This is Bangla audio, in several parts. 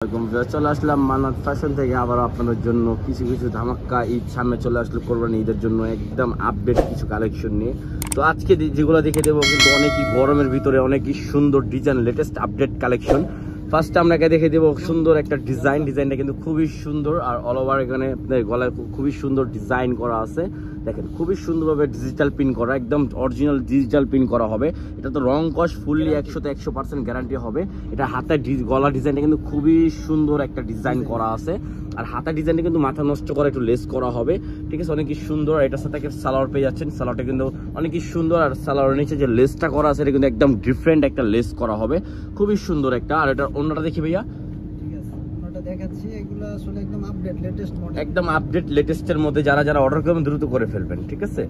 চলে আসলাম মান্নাত ফ্যাশন থেকে আবার আপনাদের জন্য কিছু কিছু ধামাক্কা ঈদ সামনে চলে আসলো, কোরবানি ঈদের জন্য একদম আপডেট কিছু কালেকশন নিয়ে। তো আজকে যেগুলো দেখে দেবো কিন্তু অনেকই গরমের ভিতরে অনেকই সুন্দর design, latest update collection. First আপনাকে দেখে দেবো সুন্দর একটা ডিজাইনটা কিন্তু খুবই সুন্দর, আর অল ওভার এখানে গলায় খুবই সুন্দর ডিজাইন করা আছে। দেখেন খুবই সুন্দরভাবে ডিজিটাল পিন করা, একদম অরিজিনাল ডিজিটাল পিন করা হবে। এটা তো রং কস ফুললি 100% গ্যারান্টি হবে। এটা হাতের গলা ডিজাইনটা কিন্তু খুবই সুন্দর একটা ডিজাইন করা আছে, আর হাতের ডিজাইনটা কিন্তু মাথা নষ্ট করা একটু লেস করা হবে, ঠিক আছে, অনেকই সুন্দর। আর এটার সাথে সালোয়ার পেয়ে যাচ্ছেন, সালোয়ারটা কিন্তু অনেকই সুন্দর, আর সালোয়ারের নিচে যে লেসটা করা আছে এটা কিন্তু একদম ডিফারেন্ট একটা লেস করা হবে, খুবই সুন্দর একটা। আর এটা অন্যটা দেখি ভাইয়া, একদম আপডেট লেটেস্টের মধ্যে যারা যারা অর্ডার করবেন দ্রুত করে ফেলবেন, ঠিক আছে।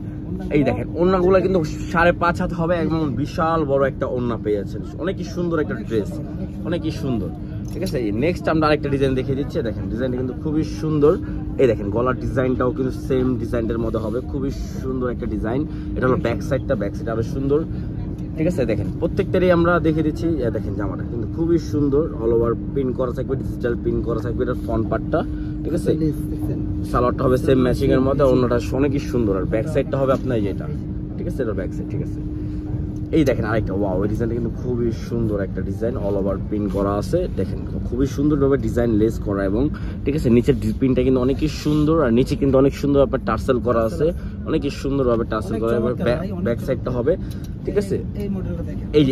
এই দেখেন ওড়নাগুলো কিন্তু 5.5 হাত হবে, একদম বিশাল বড় একটা ওড়না পেয়ে যাচ্ছেন, অনেকই সুন্দর একটা ড্রেস, অনেকই সুন্দর, ঠিক আছে। নেক্সট আমরা আরেকটা ডিজাইন দেখিয়ে দিচ্ছি। দেখেন ডিজাইনটা কিন্তু খুবই সুন্দর। এই দেখেন গলার ডিজাইনটাও কিন্তু সেম ডিজাইনের মধ্যে হবে, খুবই সুন্দর একটা ডিজাইন। এটা হলো ব্যাক সাইডটা আরো সুন্দর, ঠিক আছে। দেখেন প্রত্যেকটারই আমরা দেখে দিচ্ছি। দেখেন জামাটা কিন্তু খুবই সুন্দর, অল ওভার পিন করা থাকবে, ডিজিটাল পিন করা থাকবে এটার ফ্রন্ট পার্টটা, ঠিক আছে। সালোয়ারটা হবে সেম ম্যাচিং এর মধ্যে, অন্যটা অনেকই সুন্দর, আর ব্যাক সাইডটা হবে আপনার যেটা, ঠিক আছে, এটা ব্যাক সাইড, ঠিক আছে। এই দেখেন আরেকটা ওয়াও, এই ডিজাইনটা কিন্তু খুবই সুন্দর একটা ডিজাইন, অল ওভার পিন করা আছে। দেখেন খুবই সুন্দরভাবে ডিজাইন লেস করা, এবং ঠিক আছে নিচের পিনটা কিন্তু অনেকই সুন্দর, আর নিচে কিন্তু অনেক সুন্দর ভাবে টার্সেল করা আছে, অনেকই সুন্দরভাবে টার্সেল করা, এবং ব্যাক সাইডটা হবে, ঠিক আছে।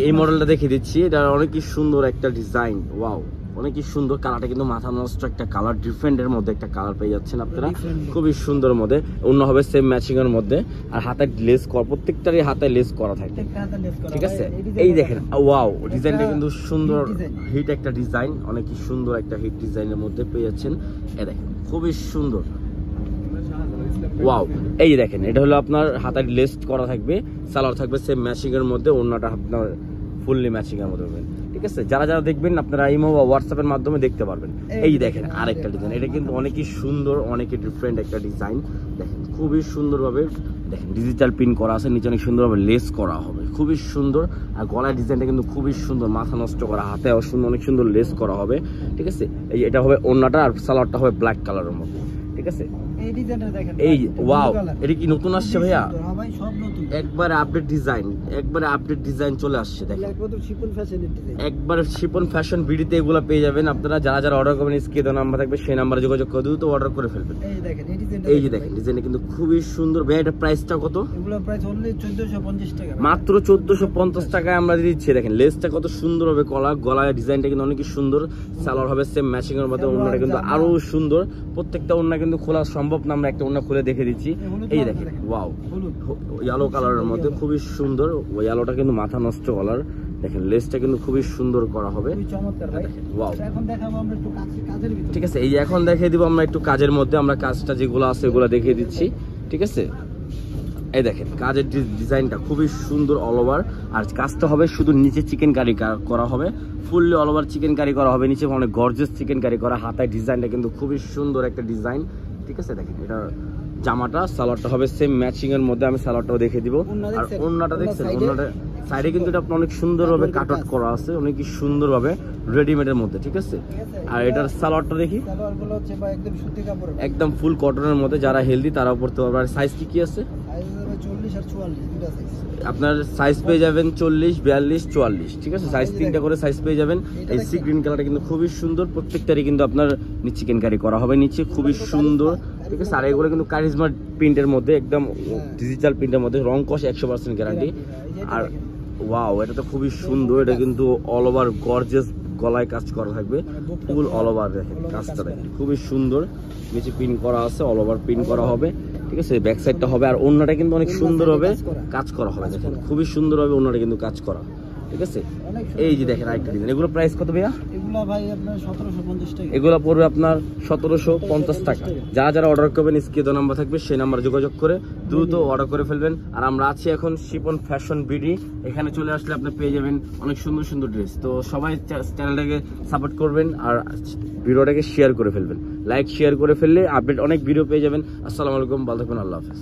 এই মডেলটা দেখিয়ে দিচ্ছি, এটা অনেকই সুন্দর একটা ডিজাইন, ওয়াও অনেকই সুন্দর। কালারটা কিন্তু মাথা নষ্ট একটা কালার, ডিফারেন্টের মধ্যে একটা কালার পেয়ে যাচ্ছেন আপনারা, খুবই সুন্দর মধ্যে। অন্য হবে সেম ম্যাচিং এর মধ্যে, আর হাতের লেস করা, প্রত্যেকটারই হাতে লেস করা থাকে, ঠিক আছে। এই দেখেন ওয়াও, ডিজাইনটা কিন্তু সুন্দর, হিট একটা ডিজাইন, অনেকই সুন্দর একটা হিট ডিজাইনের মধ্যে পেয়ে যাচ্ছেন। এ দেখেন খুবই সুন্দর, ওয়াও। এই দেখেন এটা হলো আপনার হাতের লেস করা থাকবে, সালোয়ার থাকবে সেম ম্যাচিং এর মধ্যে, অন্যটা আপনার ফুললি ম্যাচিং এর মধ্যে হবে, ঠিক আছে। যারা যারা দেখবেন আপনারা ইমো বা হোয়াটসঅ্যাপের মাধ্যমে দেখতে পারবেন। এই দেখেন আরেকটা ডিজাইন, এটা কিন্তু অনেকই সুন্দর, অনেকই ডিফারেন্ট একটা ডিজাইন। দেখেন খুবই সুন্দরভাবে দেখেন ডিজিটাল পিন করা আছে, নিচে অনেক সুন্দরভাবে লেস করা হবে, খুবই সুন্দর। আর গলার ডিজাইনটা কিন্তু খুবই সুন্দর, মাথা নষ্ট করা, হাতে সুন্দর অনেক সুন্দর লেস করা হবে, ঠিক আছে। এই এটা হবে ওড়নাটা, আর সালোয়ারটা হবে ব্ল্যাক কালারের মধ্যে, ঠিক আছে। এই ওয়াও, এটা কি নতুন আসছে ভাইয়া? একবার আপডেট ডিজাইন চলে আসছে, দেখেন একবার শিপন ফ্যাশন বিডিতে এগুলো পেয়ে যাবেন আপনারা। যারা যারা অর্ডার করবেন স্ক্রিনে দেওয়া নাম্বার থাকবে, সেই নাম্বারে যোগাযোগ করে দ্রুত অর্ডার করে ফেলবেন। এই যে দেখেন ডিজাইনটা কিন্তু খুবই সুন্দর। ভাইয়া এটা প্রাইসটা কত? মাত্র 1450 টাকায় আমরা দিচ্ছি। দেখেন লেসটা কত সুন্দর হবে, গলায় ডিজাইনটা কিন্তু অনেক সুন্দর, সালোয়ার হবে সেম ম্যাচিং এর মধ্যে, ওড়নাটা কিন্তু আরো সুন্দর। প্রত্যেকটা ওড়না কিন্তু খোলা সম্ভব না, আমরা একটা ওড়না খুলে দেখে দিচ্ছি। এই দেখেন ওয়াও, ইয়েলো কালারের মধ্যে খুবই সুন্দর, ইয়েলোটা কিন্তু মাথা নষ্ট কালার। দেখেন লেসটা কিন্তু খুবই সুন্দর করা হবে, ওয়াও, ঠিক আছে। এই এখন দেখিয়ে দিব আমরা একটু কাজের মধ্যে, আমরা কাজটা যেগুলো আছে ওগুলো দেখিয়ে দিচ্ছি, ঠিক আছে। এই দেখেন কাজের ডিজাইনটা খুবই সুন্দর অল ওভার, আর কাজটা হবে শুধু নিচে চিকেন কারি করা হবে, fully all over chicken curry করা হবে, নিচে অনেক গর্জিয়াস চিকেন কারি করা। হাতায় ডিজাইনটা কিন্তু খুবই সুন্দর একটা ডিজাইন, ঠিক আছে। দেখেন এটা জামাটা, সালোয়ারটা হবে সেম ম্যাচিং এর মধ্যে, আমি সালোয়ারটাও দেখে দিব। আর ওড়নাটা দেখছেন, ওড়নাটা সাইডে কিন্তু এটা অনেক সুন্দরভাবে কাট আউট করা আছে, অনেকই সুন্দরভাবে রেডিমেডের মধ্যে, ঠিক আছে। আর এটার সালোয়ারটা দেখি, একদম ফুল কটনের মধ্যে, যারা হেলদি তারাও পড়তে পারবে। আর সাইজ কি আছে আপনার? সাইজ পেয়ে যাবেন 40, 42, 44, ঠিক আছে। সাইজ 3টা করে সাইজ পেয়ে যাবেন। এই সি গ্রিন কালারটা কিন্তু খুবই সুন্দর, প্রত্যেকটারই কিন্তু আপনার চিকেন কারি করা হবে নিচে, খুবই সুন্দর, ঠিক আছে। আর এগুলো কিন্তু কারিজমা প্রিন্টের মধ্যে, একদম ডিজিটাল প্রিন্টের মধ্যে, রং কস 100% গ্যারান্টি। আর ওয়াও, এটা তো খুবই সুন্দর, এটা কিন্তু অল ওভার গর্জিয়াস গলায় কাজ করা থাকবে, ফুল অল ওভার। দেখেন কাজটা দেখেন খুবই সুন্দর, নিচে পিন করা আছে, অল ওভার পিন করা হবে, ঠিক আছে। ব্যাক সাইডটা হবে, আর ওড়নাটা কিন্তু অনেক সুন্দর হবে কাজ করা হবে, দেখেন খুবই সুন্দর হবে ওড়নাটা কিন্তু কাজ করা, ঠিক আছে। এই যে দেখেন আরেকটা ডিজাইন, এগুলো প্রাইস কত ভাইয়া? এগুলো পড়বে আপনার 1750 টাকা। যারা যারা অর্ডার করবেন স্ক্রিনে নাম্বার থাকবে, সেই নাম্বার যোগাযোগ করে দ্রুত অর্ডার করে ফেলবেন। আর আমরা আছি এখন শিপন ফ্যাশন বিডি, এখানে চলে আসলে আপনি পেয়ে যাবেন অনেক সুন্দর সুন্দর ড্রেস। তো সবাই চ্যানেলটাকে সাপোর্ট করবেন, আর ভিডিওটাকে শেয়ার করে ফেলবেন, লাইক শেয়ার করে ফেললে আপডেট অনেক ভিডিও পেয়ে যাবেন। আসসালামু আলাইকুম, ভালো থাকবেন, আল্লাহ হাফেজ।